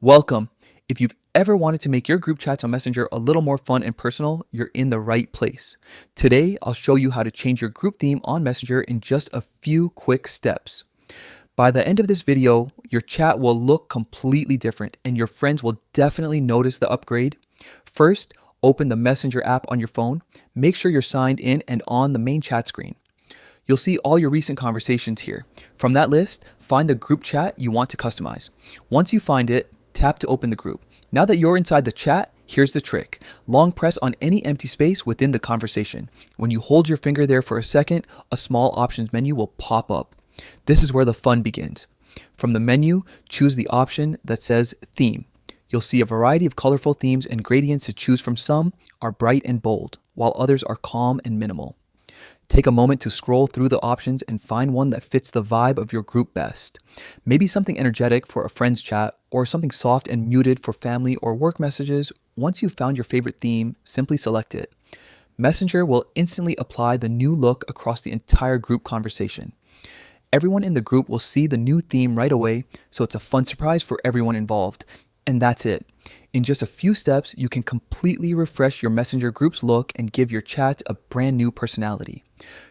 Welcome. If you've ever wanted to make your group chats on Messenger a little more fun and personal, you're in the right place. Today, I'll show you how to change your group theme on Messenger in just a few quick steps. By the end of this video, your chat will look completely different and your friends will definitely notice the upgrade. First, open the Messenger app on your phone. Make sure you're signed in and on the main chat screen. You'll see all your recent conversations here. From that list, find the group chat you want to customize. Once you find it, tap to open the group. Now that you're inside the chat, here's the trick. Long press on any empty space within the conversation. When you hold your finger there for a second, a small options menu will pop up. This is where the fun begins. From the menu, choose the option that says Theme. You'll see a variety of colorful themes and gradients to choose from. Some are bright and bold, while others are calm and minimal. Take a moment to scroll through the options and find one that fits the vibe of your group best. Maybe something energetic for a friend's chat or something soft and muted for family or work messages. Once you've found your favorite theme, simply select it. Messenger will instantly apply the new look across the entire group conversation. Everyone in the group will see the new theme right away, so it's a fun surprise for everyone involved. And that's it. In just a few steps, you can completely refresh your Messenger group's look and give your chats a brand new personality.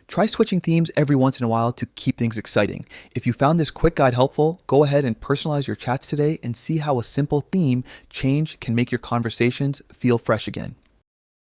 Try switching themes every once in a while to keep things exciting. If you found this quick guide helpful, go ahead and personalize your chats today and see how a simple theme change can make your conversations feel fresh again.